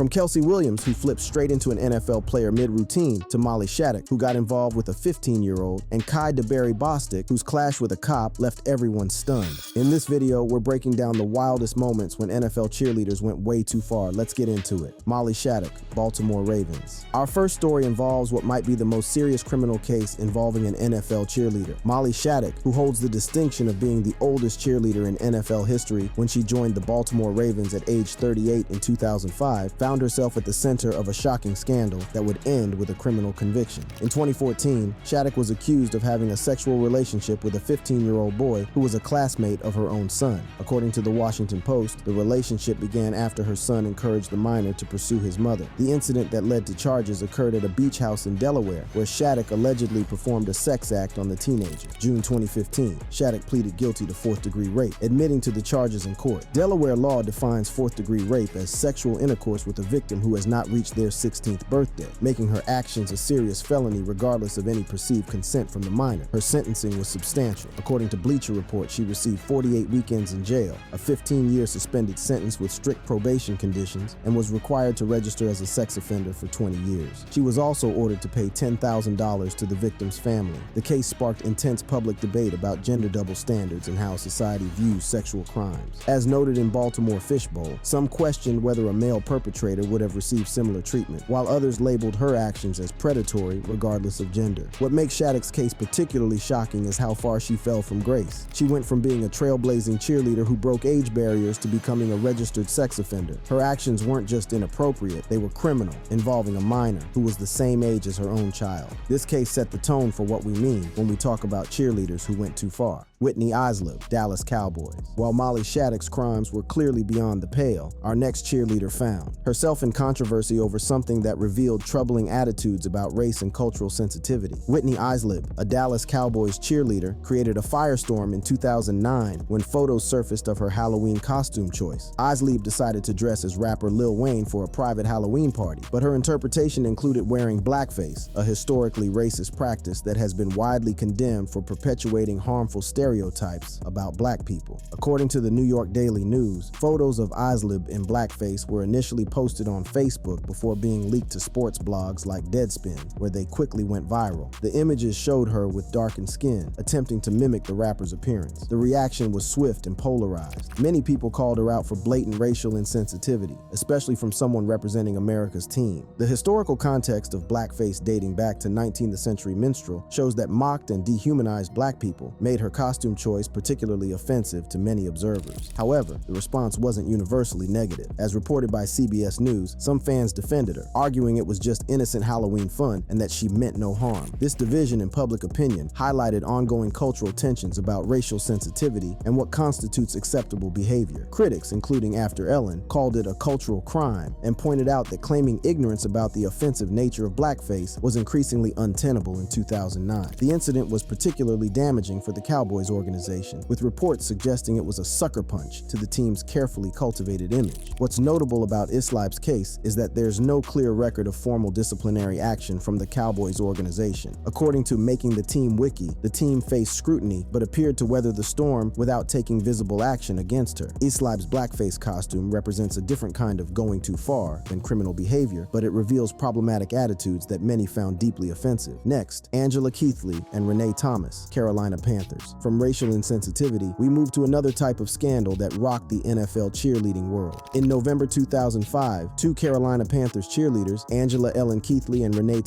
From Kelsey Williams, who flipped straight into an NFL player mid-routine, to Molly Shadic, who got involved with a 15-year-old, and KaiDee Bostic, whose clash with a cop left everyone stunned. In this video, we're breaking down the wildest moments when NFL cheerleaders went way too far. Let's get into it. Molly Shadic, Baltimore Ravens. Our first story involves what might be the most serious criminal case involving an NFL cheerleader. Molly Shadic, who holds the distinction of being the oldest cheerleader in NFL history when she joined the Baltimore Ravens at age 38 in 2005, found herself at the center of a shocking scandal that would end with a criminal conviction. In 2014, Shadic was accused of having a sexual relationship with a 15-year-old boy who was a classmate of her own son. According to the Washington Post, the relationship began after her son encouraged the minor to pursue his mother. The incident that led to charges occurred at a beach house in Delaware, where Shadic allegedly performed a sex act on the teenager. June 2015, Shadic pleaded guilty to fourth-degree rape, admitting to the charges in court. Delaware law defines fourth-degree rape as sexual intercourse with a victim who has not reached their 16th birthday, making her actions a serious felony regardless of any perceived consent from the minor. Her sentencing was substantial. According to Bleacher Report, she received 48 weekends in jail, a 15-year suspended sentence with strict probation conditions, and was required to register as a sex offender for 20 years. She was also ordered to pay $10,000 to the victim's family. The case sparked intense public debate about gender double standards and how society views sexual crimes. As noted in Baltimore Fishbowl, some questioned whether a male perpetrator would have received similar treatment, while others labeled her actions as predatory regardless of gender. What makes Shadic's case particularly shocking is how far she fell from grace. She went from being a trailblazing cheerleader who broke age barriers to becoming a registered sex offender. Her actions weren't just inappropriate, they were criminal, involving a minor who was the same age as her own child. This case set the tone for what we mean when we talk about cheerleaders who went too far. Whitney, Dallas Cowboys. While Molly Shadic's crimes were clearly beyond the pale, our next cheerleader found herself in controversy over something that revealed troubling attitudes about race and cultural sensitivity. Whitney, a Dallas Cowboys cheerleader, created a firestorm in 2009 when photos surfaced of her Halloween costume choice. Isleb decided to dress as rapper Lil Wayne for a private Halloween party, but her interpretation included wearing blackface, a historically racist practice that has been widely condemned for perpetuating harmful stereotypes about black people. According to the New York Daily News, photos of Isleb in blackface were initially posted on Facebook before being leaked to sports blogs like Deadspin, where they quickly went viral. The images showed her with darkened skin, attempting to mimic the rapper's appearance. The reaction was swift and polarized. Many people called her out for blatant racial insensitivity, especially from someone representing America's team. The historical context of blackface dating back to 19th century minstrel shows that mocked and dehumanized black people made her costume choice particularly offensive to many observers. However, the response wasn't universally negative. As reported by CBS News, some fans defended her, arguing it was just innocent Halloween fun and that she meant no harm. This division in public opinion highlighted ongoing cultural tensions about racial sensitivity and what constitutes acceptable behavior. Critics, including After Ellen, called it a cultural crime and pointed out that claiming ignorance about the offensive nature of blackface was increasingly untenable in 2009. The incident was particularly damaging for the Cowboys organization, with reports suggesting it was a sucker punch to the team's carefully cultivated image. What's notable about Isleb's case is that there's no clear record of formal disciplinary action from the Cowboys organization. According to Making the Team Wiki, the team faced scrutiny but appeared to weather the storm without taking visible action against her. Isleb's blackface costume represents a different kind of going too far than criminal behavior, but it reveals problematic attitudes that many found deeply offensive. Next, Angela Keithley and Renee, Carolina Panthers. From racial insensitivity, we move to another type of scandal that rocked the NFL cheerleading world. In November 2005, two Carolina Panthers cheerleaders, Angela Ellen Keithley and Renee,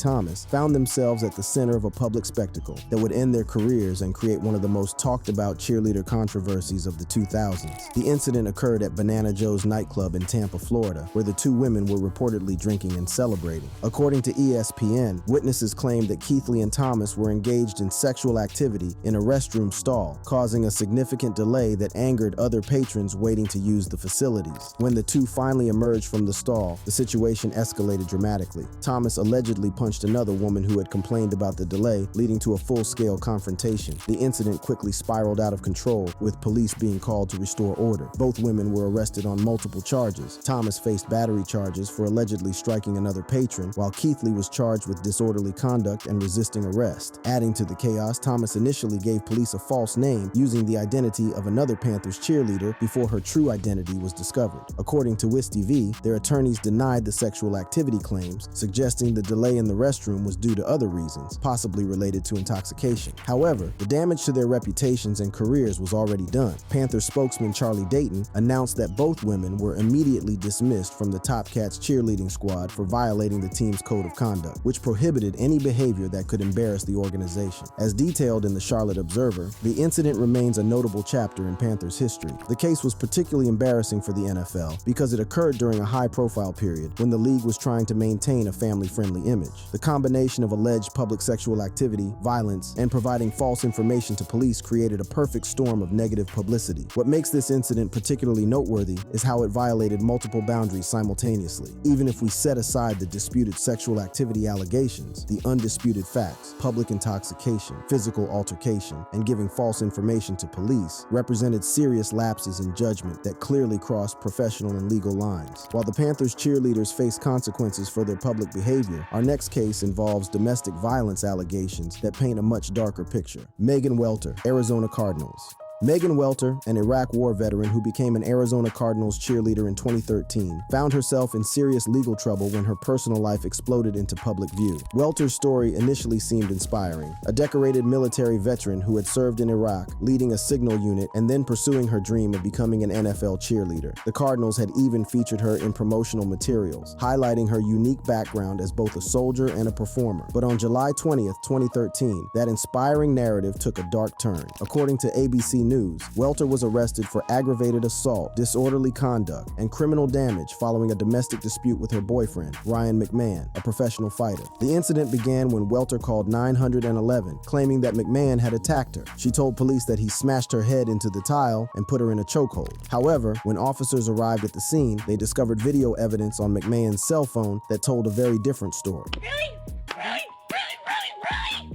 found themselves at the center of a public spectacle that would end their careers and create one of the most talked about cheerleader controversies of the 2000s. The incident occurred at Banana Joe's nightclub in Tampa, Florida, where the two women were reportedly drinking and celebrating. According to ESPN, witnesses claimed that Keithley and Thomas were engaged in sexual activity in a restroom stall, causing a significant delay that angered other patrons waiting to use the facilities. When the two finally emerged from the stall, the situation escalated dramatically. Thomas allegedly punched another woman who had complained about the delay, leading to a full-scale confrontation. The incident quickly spiraled out of control, with police being called to restore order. Both women were arrested on multiple charges. Thomas faced battery charges for allegedly striking another patron, while Keithley was charged with disorderly conduct and resisting arrest. Adding to the chaos, Thomas initially gave police a false name using the identity of another Panthers cheerleader before her true identity was discovered. According to WIS-TV, their attorneys denied the sexual activity claims, suggesting the delay in the restroom was due to other reasons, possibly related to intoxication. However, the damage to their reputations and careers was already done. Panthers spokesman Charlie Dayton announced that both women were immediately dismissed from the Top Cats cheerleading squad for violating the team's code of conduct, which prohibited any behavior that could embarrass the organization. As detailed in the Charlotte Observer, the incident remains a notable chapter in Panthers history. The case was particularly embarrassing for the NFL because it occurred during a high-profile period when the league was trying to maintain a family-friendly image. The combination of alleged public sexual activity, violence, and providing false information to police created a perfect storm of negative publicity. What makes this incident particularly noteworthy is how it violated multiple boundaries simultaneously. Even if we set aside the disputed sexual activity allegations, the undisputed facts, public intoxication, physical altercation, and giving false information to police represented serious lapses in judgment that clearly crossed professional and legal lines. While the Panthers cheerleaders face consequences for their public behavior, our next case involves domestic violence allegations that paint a much darker picture. Megan Welter, Arizona Cardinals. Megan Welter, an Iraq War veteran who became an Arizona Cardinals cheerleader in 2013, found herself in serious legal trouble when her personal life exploded into public view. Welter's story initially seemed inspiring. A decorated military veteran who had served in Iraq, leading a signal unit, and then pursuing her dream of becoming an NFL cheerleader. The Cardinals had even featured her in promotional materials, highlighting her unique background as both a soldier and a performer. But on July 20th, 2013, that inspiring narrative took a dark turn. According to ABC News, Welter was arrested for aggravated assault, disorderly conduct, and criminal damage following a domestic dispute with her boyfriend, Ryan McMahon, a professional fighter. The incident began when Welter called 911, claiming that McMahon had attacked her. She told police that he smashed her head into the tile and put her in a chokehold. However, when officers arrived at the scene, they discovered video evidence on McMahon's cell phone that told a very different story.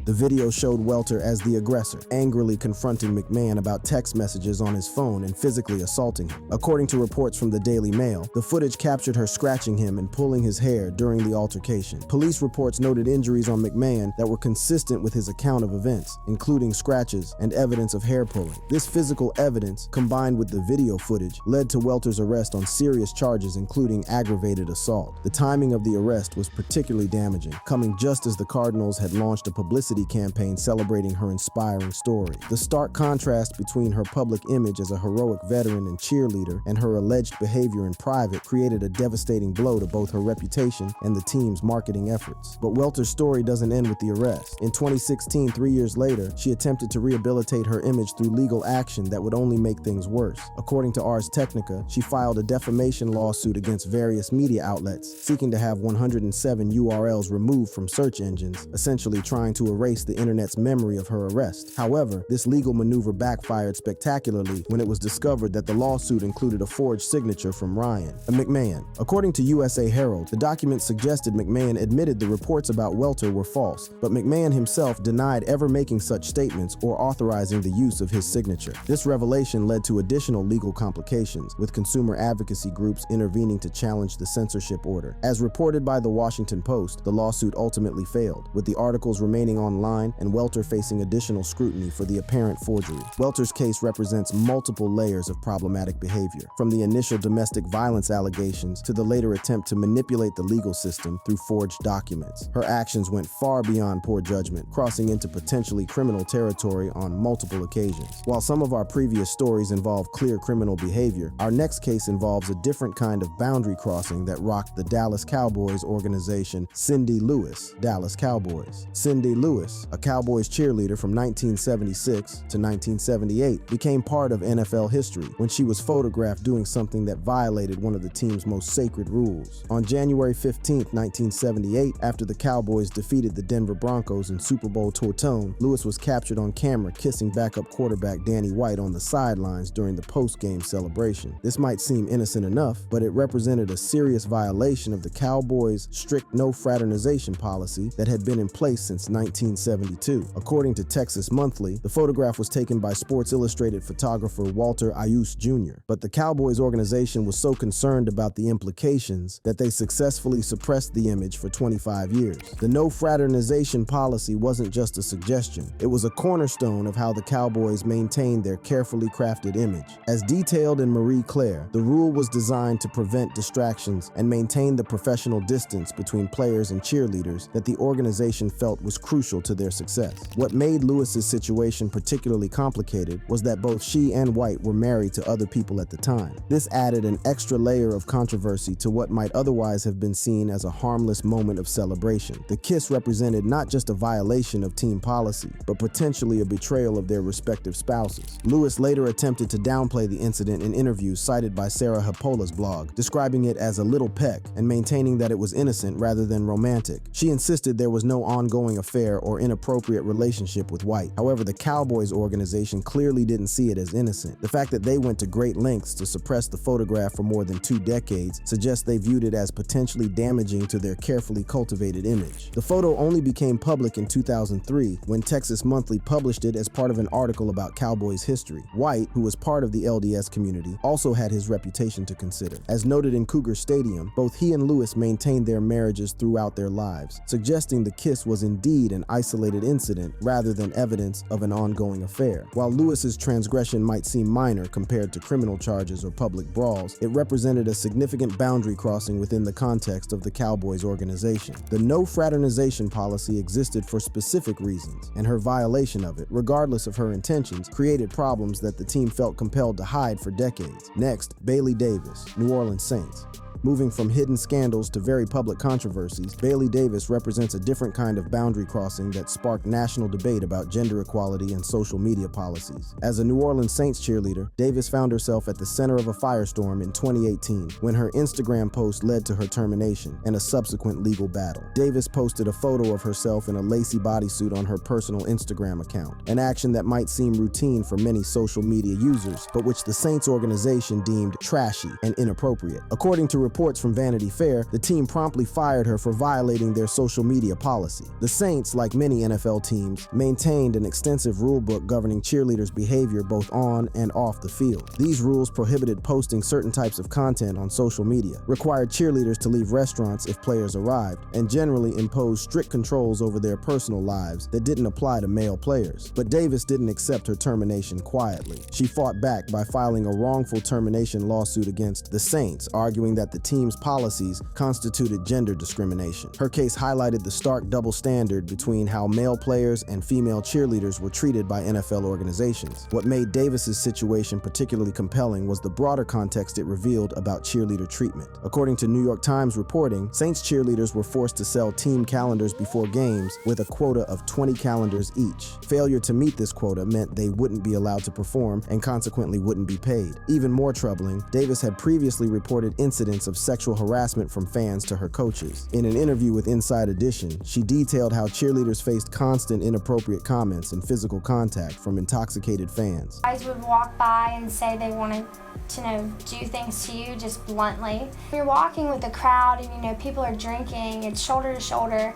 The video showed Welter as the aggressor, angrily confronting McMahon about text messages on his phone and physically assaulting him. According to reports from the Daily Mail, the footage captured her scratching him and pulling his hair during the altercation. Police reports noted injuries on McMahon that were consistent with his account of events, including scratches and evidence of hair pulling. This physical evidence, combined with the video footage, led to Welter's arrest on serious charges including aggravated assault. The timing of the arrest was particularly damaging, coming just as the Cardinals had launched a publicity campaign celebrating her inspiring story. The stark contrast between her public image as a heroic veteran and cheerleader and her alleged behavior in private created a devastating blow to both her reputation and the team's marketing efforts. But Welter's story doesn't end with the arrest. In 2016, 3 years later, she attempted to rehabilitate her image through legal action that would only make things worse. According to Ars Technica, she filed a defamation lawsuit against various media outlets, seeking to have 107 URLs removed from search engines, essentially trying to erase the internet's memory of her arrest. However, this legal maneuver backfired spectacularly when it was discovered that the lawsuit included a forged signature from Ryan McMahon. According to USA Herald, the document suggested McMahon admitted the reports about Welter were false, but McMahon himself denied ever making such statements or authorizing the use of his signature. This revelation led to additional legal complications, with consumer advocacy groups intervening to challenge the censorship order. As reported by the Washington Post, the lawsuit ultimately failed, with the articles remaining online and Welter facing additional scrutiny for the apparent forgery. Welter's case represents multiple layers of problematic behavior, from the initial domestic violence allegations to the later attempt to manipulate the legal system through forged documents. Her actions went far beyond poor judgment, crossing into potentially criminal territory on multiple occasions. While some of our previous stories involve clear criminal behavior, our next case involves a different kind of boundary crossing that rocked the Dallas Cowboys organization Cindy Lewis, Dallas Cowboys. Cindy Lewis, a Cowboys cheerleader from 1976 to 1978, became part of NFL history when she was photographed doing something that violated one of the team's most sacred rules. On January 15, 1978, after the Cowboys defeated the Denver Broncos in Super Bowl Tortone, Lewis was captured on camera kissing backup quarterback Danny White on the sidelines during the post-game celebration. This might seem innocent enough, but it represented a serious violation of the Cowboys' strict no fraternization policy that had been in place since 19 1972. According to Texas Monthly, the photograph was taken by Sports Illustrated photographer Welter Jr. But the Cowboys organization was so concerned about the implications that they successfully suppressed the image for 25 years. The no fraternization policy wasn't just a suggestion. It was a cornerstone of how the Cowboys maintained their carefully crafted image. As detailed in Marie Claire, the rule was designed to prevent distractions and maintain the professional distance between players and cheerleaders that the organization felt was crucial to their success. What made Lewis's situation particularly complicated was that both she and White were married to other people at the time. This added an extra layer of controversy to what might otherwise have been seen as a harmless moment of celebration. The kiss represented not just a violation of team policy, but potentially a betrayal of their respective spouses. Lewis later attempted to downplay the incident in interviews cited by Sarah Hapola's blog, describing it as a little peck and maintaining that it was innocent rather than romantic. She insisted there was no ongoing affair or inappropriate relationship with White. However, the Cowboys organization clearly didn't see it as innocent. The fact that they went to great lengths to suppress the photograph for more than 2 decades suggests they viewed it as potentially damaging to their carefully cultivated image. The photo only became public in 2003 when Texas Monthly published it as part of an article about Cowboys history. White, who was part of the LDS community, also had his reputation to consider. As noted in Cougar Stadium, both he and Lewis maintained their marriages throughout their lives, suggesting the kiss was indeed an isolated incident rather than evidence of an ongoing affair. While Lewis's transgression might seem minor compared to criminal charges or public brawls, it represented a significant boundary crossing within the context of the Cowboys organization. The no fraternization policy existed for specific reasons, and her violation of it, regardless of her intentions, created problems that the team felt compelled to hide for decades. Next, Bailey Davis, New Orleans Saints. Moving from hidden scandals to very public controversies, Bailey Davis represents a different kind of boundary crossing that sparked national debate about gender equality and social media policies. As a New Orleans Saints cheerleader, Davis found herself at the center of a firestorm in 2018 when her Instagram post led to her termination and a subsequent legal battle. Davis posted a photo of herself in a lacy bodysuit on her personal Instagram account, an action that might seem routine for many social media users, but which the Saints organization deemed trashy and inappropriate. According to reports from Vanity Fair, the team promptly fired her for violating their social media policy. The Saints, like many NFL teams, maintained an extensive rulebook governing cheerleaders' behavior both on and off the field. These rules prohibited posting certain types of content on social media, required cheerleaders to leave restaurants if players arrived, and generally imposed strict controls over their personal lives that didn't apply to male players. But Davis didn't accept her termination quietly. She fought back by filing a wrongful termination lawsuit against the Saints, arguing that the team's policies constituted gender discrimination. Her case highlighted the stark double standard between how male players and female cheerleaders were treated by NFL organizations. What made Davis's situation particularly compelling was the broader context it revealed about cheerleader treatment. According to New York Times reporting, Saints cheerleaders were forced to sell team calendars before games with a quota of 20 calendars each. Failure to meet this quota meant they wouldn't be allowed to perform and consequently wouldn't be paid. Even more troubling, Davis had previously reported incidents of sexual harassment from fans to her coaches. In an interview with Inside Edition, she detailed how cheerleaders faced constant inappropriate comments and physical contact from intoxicated fans. Guys would walk by and say they wanted to, do things to you just bluntly. You're walking with a crowd and, people are drinking, it's shoulder to shoulder.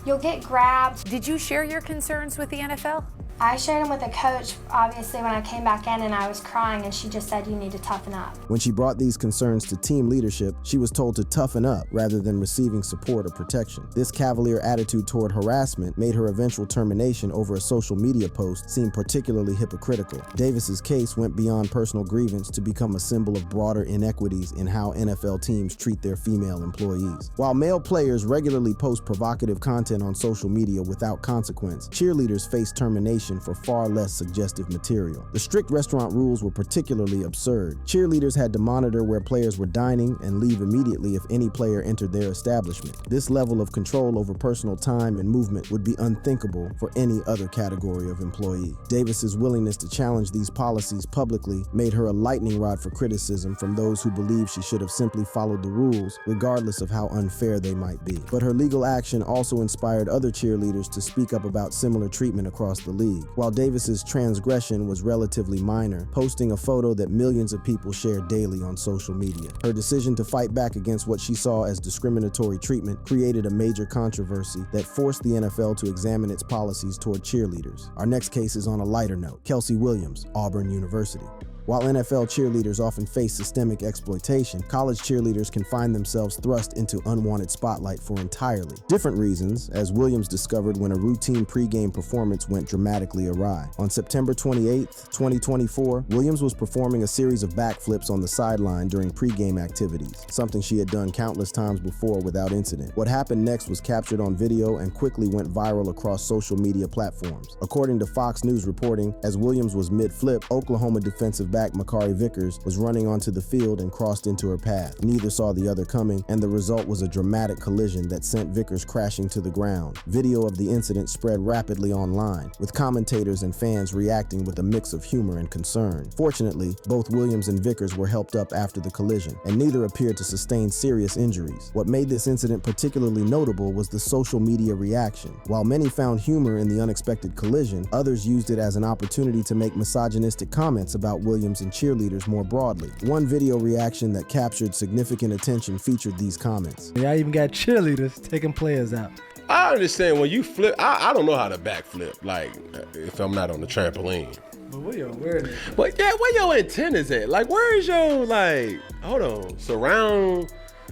You'll get grabbed. Did you share your concerns with the NFL? I shared them with a coach, obviously, when I came back in and I was crying, and she just said, you need to toughen up. When she brought these concerns to team leadership, she was told to toughen up rather than receiving support or protection. This cavalier attitude toward harassment made her eventual termination over a social media post seem particularly hypocritical. Davis's case went beyond personal grievance to become a symbol of broader inequities in how NFL teams treat their female employees. While male players regularly post provocative content on social media without consequence, cheerleaders face termination for far less suggestive material. The strict restaurant rules were particularly absurd. Cheerleaders had to monitor where players were dining and leave immediately if any player entered their establishment. This level of control over personal time and movement would be unthinkable for any other category of employee. Davis's willingness to challenge these policies publicly made her a lightning rod for criticism from those who believe she should have simply followed the rules, regardless of how unfair they might be. But her legal action also inspired other cheerleaders to speak up about similar treatment across the league. league, while Davis's transgression was relatively minor, posting a photo that millions of people share daily on social media. Her decision to fight back against what she saw as discriminatory treatment created a major controversy that forced the NFL to examine its policies toward cheerleaders. Our next case is on a lighter note. Kelsey Williams, Auburn University. While NFL cheerleaders often face systemic exploitation, college cheerleaders can find themselves thrust into unwanted spotlight for entirely different reasons, as Williams discovered when a routine pregame performance went dramatically awry. On September 28, 2024, Williams was performing a series of backflips on the sideline during pregame activities, something she had done countless times before without incident. What happened next was captured on video and quickly went viral across social media platforms. According to Fox News reporting, as Williams was mid-flip, Oklahoma defensive back Makari Vickers was running onto the field and crossed into her path. Neither saw the other coming, and the result was a dramatic collision that sent Vickers crashing to the ground. Video of the incident spread rapidly online, with commentators and fans reacting with a mix of humor and concern. Fortunately, both Williams and Vickers were helped up after the collision, and neither appeared to sustain serious injuries. What made this incident particularly notable was the social media reaction. While many found humor in the unexpected collision, others used it as an opportunity to make misogynistic comments about Williams and cheerleaders more broadly. One video reaction that captured significant attention featured these comments. Y'all even got cheerleaders taking players out. I understand when you flip, I don't know how to backflip, like if I'm not on the trampoline. But where your awareness? But yeah, where your antennas at? Like, where is your, like, hold on,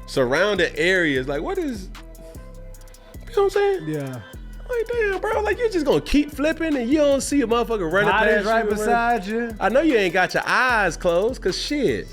surrounding areas? Like, what is, you know what I'm saying? Yeah. Like, damn, bro, like, you're just gonna keep flipping and you don't see a motherfucker running past you. right beside you. I know you ain't got your eyes closed, cause shit,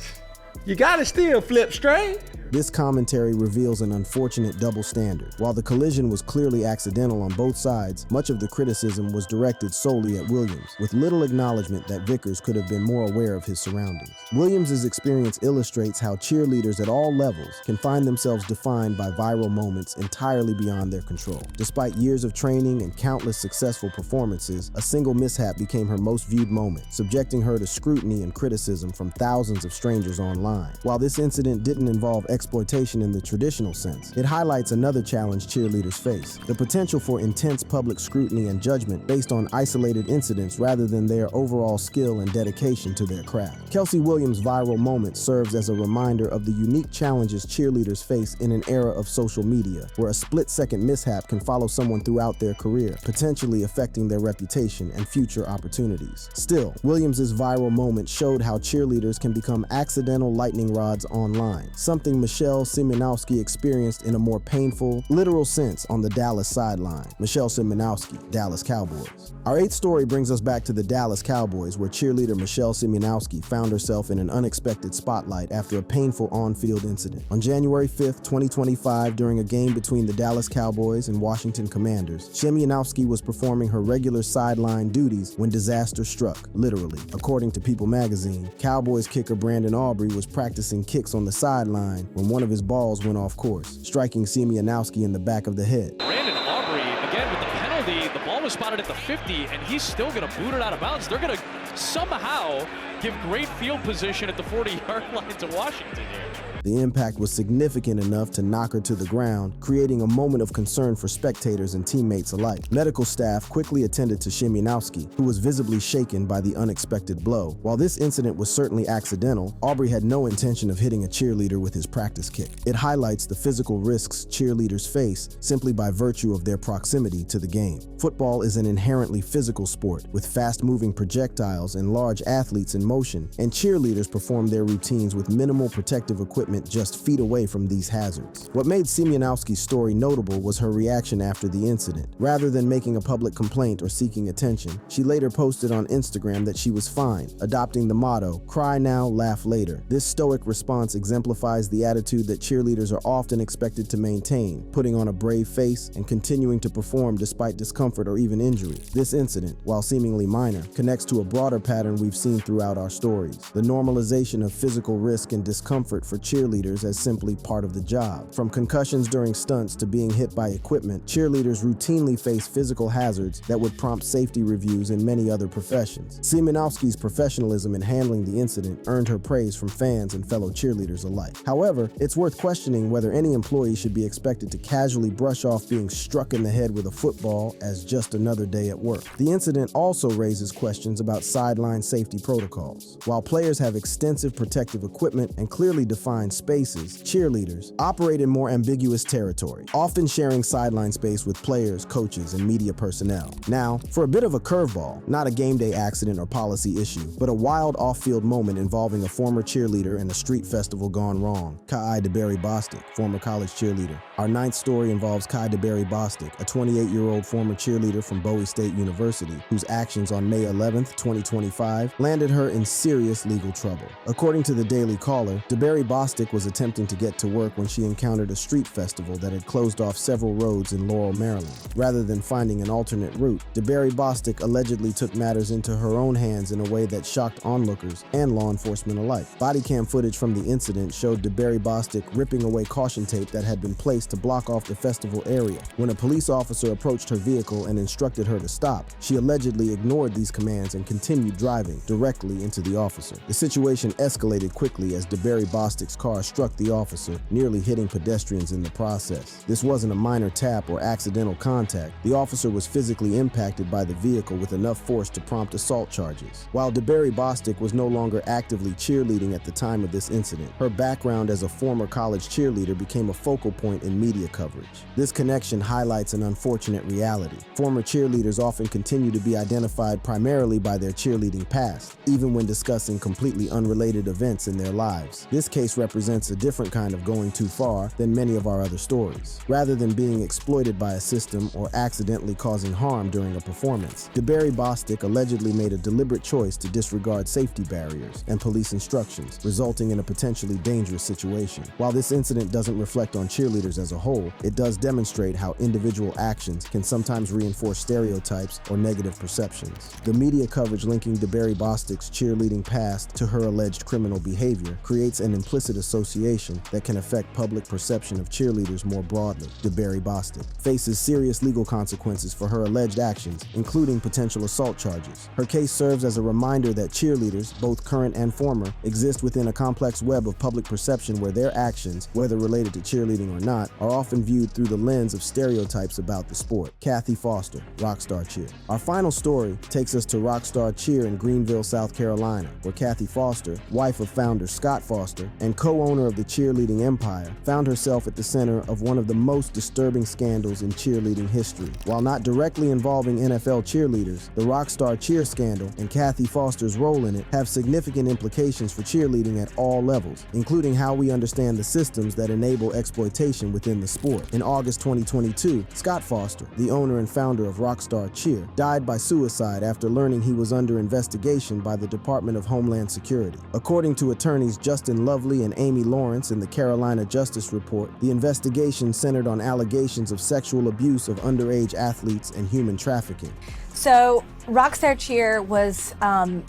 you gotta still flip straight. This commentary reveals an unfortunate double standard. While the collision was clearly accidental on both sides, much of the criticism was directed solely at Williams, with little acknowledgement that Vickers could have been more aware of his surroundings. Williams' experience illustrates how cheerleaders at all levels can find themselves defined by viral moments entirely beyond their control. Despite years of training and countless successful performances, a single mishap became her most viewed moment, subjecting her to scrutiny and criticism from thousands of strangers online. While this incident didn't involve exploitation in the traditional sense, it highlights another challenge cheerleaders face: the potential for intense public scrutiny and judgment based on isolated incidents rather than their overall skill and dedication to their craft. Kelsey Williams' viral moment serves as a reminder of the unique challenges cheerleaders face in an era of social media, where a split-second mishap can follow someone throughout their career, potentially affecting their reputation and future opportunities. Still, Williams' viral moment showed how cheerleaders can become accidental lightning rods online, something Simonowski experienced in a more painful, literal sense on the Dallas sideline. Simonowski, Dallas Cowboys. Our eighth story brings us back to the Dallas Cowboys, where cheerleader Simonowski found herself in an unexpected spotlight after a painful on-field incident. On January 5th, 2025, during a game between the Dallas Cowboys and Washington Commanders, Simonowski was performing her regular sideline duties when disaster struck, literally. According to People magazine, Cowboys kicker Brandon Aubrey was practicing kicks on the sideline when one of his balls went off course, striking Simonowski in the back of the head. Brandon Aubrey, again with the penalty, the ball was spotted at the 50, and he's still going to boot it out of bounds. They're going to somehow give great field position at the 40-yard line to Washington here. The impact was significant enough to knock her to the ground, creating a moment of concern for spectators and teammates alike. Medical staff quickly attended to Simonowski, who was visibly shaken by the unexpected blow. While this incident was certainly accidental, Aubrey had no intention of hitting a cheerleader with his practice kick. It highlights the physical risks cheerleaders face simply by virtue of their proximity to the game. Football is an inherently physical sport, with fast-moving projectiles and large athletes in motion, and cheerleaders perform their routines with minimal protective equipment just feet away from these hazards. What made Simonowski's story notable was her reaction after the incident. Rather than making a public complaint or seeking attention, she later posted on Instagram that she was fine, adopting the motto, "Cry now, laugh later." This stoic response exemplifies the attitude that cheerleaders are often expected to maintain, putting on a brave face and continuing to perform despite discomfort or even injury. This incident, while seemingly minor, connects to a broader pattern we've seen throughout our stories: the normalization of physical risk and discomfort for cheerleaders cheerleaders as simply part of the job. From concussions during stunts to being hit by equipment, cheerleaders routinely face physical hazards that would prompt safety reviews in many other professions. Simonowski's professionalism in handling the incident earned her praise from fans and fellow cheerleaders alike. However, it's worth questioning whether any employee should be expected to casually brush off being struck in the head with a football as just another day at work. The incident also raises questions about sideline safety protocols. While players have extensive protective equipment and clearly defined spaces, cheerleaders operate in more ambiguous territory, often sharing sideline space with players, coaches, and media personnel. Now, for a bit of a curveball, not a game day accident or policy issue, but a wild off-field moment involving a former cheerleader and a street festival gone wrong. KaiDee Bostic, former college cheerleader. Our ninth story involves KaiDee Bostic, a 28-year-old former cheerleader from Bowie State University, whose actions on May 11, 2025, landed her in serious legal trouble. According to the Daily Caller, DeBerry Bostic was attempting to get to work when she encountered a street festival that had closed off several roads in Laurel, Maryland. Rather than finding an alternate route, DeBerry Bostic allegedly took matters into her own hands in a way that shocked onlookers and law enforcement alike. Body cam footage from the incident showed DeBerry Bostic ripping away caution tape that had been placed to block off the festival area. When a police officer approached her vehicle and instructed her to stop, she allegedly ignored these commands and continued driving directly into the officer. The situation escalated quickly as DeBerry Bostic's car struck the officer, nearly hitting pedestrians in the process. This wasn't a minor tap or accidental contact. The officer was physically impacted by the vehicle with enough force to prompt assault charges. While DeBerry Bostic was no longer actively cheerleading at the time of this incident, her background as a former college cheerleader became a focal point in media coverage. This connection highlights an unfortunate reality. Former cheerleaders often continue to be identified primarily by their cheerleading past, even when discussing completely unrelated events in their lives. This case represents a different kind of going too far than many of our other stories. Rather than being exploited by a system or accidentally causing harm during a performance, DeBerry Bostic allegedly made a deliberate choice to disregard safety barriers and police instructions, resulting in a potentially dangerous situation. While this incident doesn't reflect on cheerleaders as a whole, it does demonstrate how individual actions can sometimes reinforce stereotypes or negative perceptions. The media coverage linking DeBerry Bostic's cheerleading past to her alleged criminal behavior creates an implicit association that can affect public perception of cheerleaders more broadly. DeBerry Bostic faces serious legal consequences for her alleged actions, including potential assault charges. Her case serves as a reminder that cheerleaders, both current and former, exist within a complex web of public perception where their actions, whether related to cheerleading or not, are often viewed through the lens of stereotypes about the sport. Keithley Foster, Rockstar Cheer. Our final story takes us to Rockstar Cheer in Greenville, South Carolina, where Keithley Foster, wife of founder Scott Foster and co-owner of the cheerleading empire, found herself at the center of one of the most disturbing scandals in cheerleading history. While not directly involving NFL cheerleaders, the Rockstar Cheer scandal and Keithley Foster's role in it have significant implications for cheerleading at all levels, including how we understand the systems that enable exploitation within the sport. In August 2022, Scott Foster, the owner and founder of Rockstar Cheer, died by suicide after learning he was under investigation by the Department of Homeland Security. According to attorneys Justin Lovely and Amy Lawrence in the Carolina Justice Report, the investigation centered on allegations of sexual abuse of underage athletes and human trafficking. So Rockstar Cheer was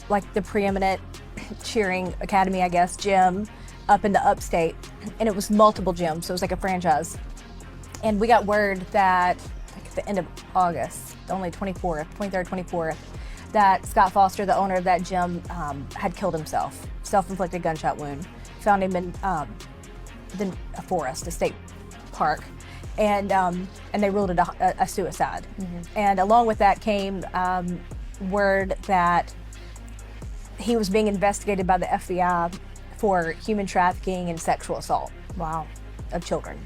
like the preeminent cheering academy, I guess, gym up in the upstate, and it was multiple gyms, so it was like a franchise. And we got word that like at the end of August, only 23rd, 24th, that Scott Foster, the owner of that gym, had killed himself, self-inflicted gunshot wound. Found him in a forest, a state park, and they ruled it a suicide. Mm-hmm. And along with that came word that he was being investigated by the FBI for human trafficking and sexual assault. Wow. Of children.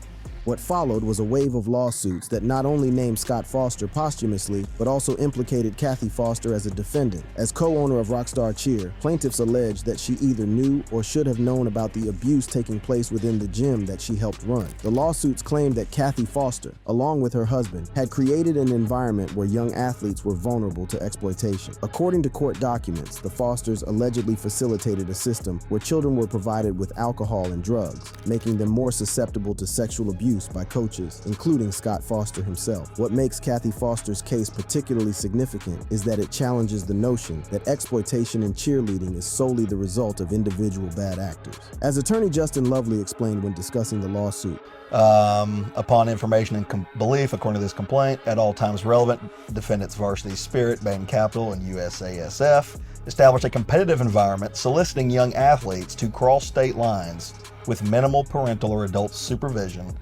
What followed was a wave of lawsuits that not only named Scott Foster posthumously, but also implicated Keithley Foster as a defendant. As co-owner of Rockstar Cheer, plaintiffs alleged that she either knew or should have known about the abuse taking place within the gym that she helped run. The lawsuits claimed that Keithley Foster, along with her husband, had created an environment where young athletes were vulnerable to exploitation. According to court documents, the Fosters allegedly facilitated a system where children were provided with alcohol and drugs, making them more susceptible to sexual abuse abuse by coaches, including Scott Foster himself. What makes Kathy Foster's case particularly significant is that it challenges the notion that exploitation in cheerleading is solely the result of individual bad actors. As attorney Justin Lovely explained when discussing the lawsuit, upon information and belief, according to this complaint, at all times relevant, defendants Varsity Spirit, Bain Capital, and USASF established a competitive environment soliciting young athletes to cross state lines with minimal parental or adult supervision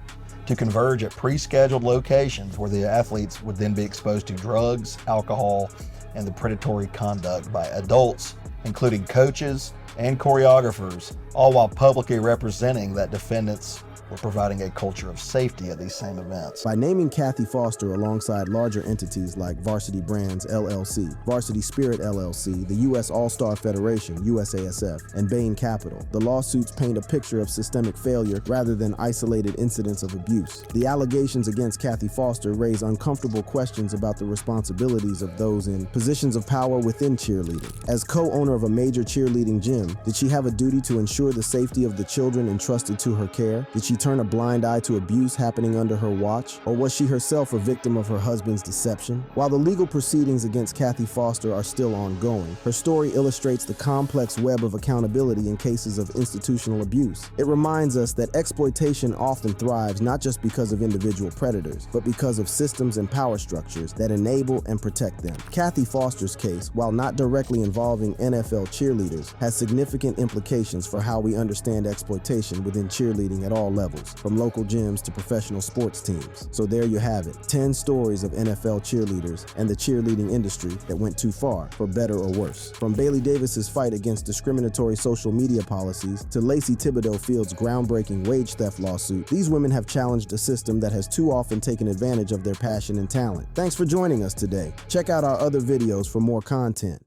to converge at pre-scheduled locations where the athletes would then be exposed to drugs, alcohol, and the predatory conduct by adults, including coaches and choreographers, all while publicly representing that defendants were providing a culture of safety at these same events. By naming Kathy Foster alongside larger entities like Varsity Brands LLC, Varsity Spirit LLC, the U.S. All-Star Federation USASF, and Bain Capital, the lawsuits paint a picture of systemic failure rather than isolated incidents of abuse. The allegations against Kathy Foster raise uncomfortable questions about the responsibilities of those in positions of power within cheerleading. As co-owner of a major cheerleading gym, did she have a duty to ensure the safety of the children entrusted to her care? Did she turn a blind eye to abuse happening under her watch? Or was she herself a victim of her husband's deception? While the legal proceedings against Kathy Foster are still ongoing, her story illustrates the complex web of accountability in cases of institutional abuse. It reminds us that exploitation often thrives not just because of individual predators, but because of systems and power structures that enable and protect them. Kathy Foster's case, while not directly involving NFL cheerleaders, has significant implications for how we understand exploitation within cheerleading at all levels, from local gyms to professional sports teams. So there you have it, 10 stories of NFL cheerleaders and the cheerleading industry that went too far, for better or worse. From Bailey Davis's fight against discriminatory social media policies to Lacey Thibodeau Field's groundbreaking wage theft lawsuit, these women have challenged a system that has too often taken advantage of their passion and talent. Thanks for joining us today. Check out our other videos for more content.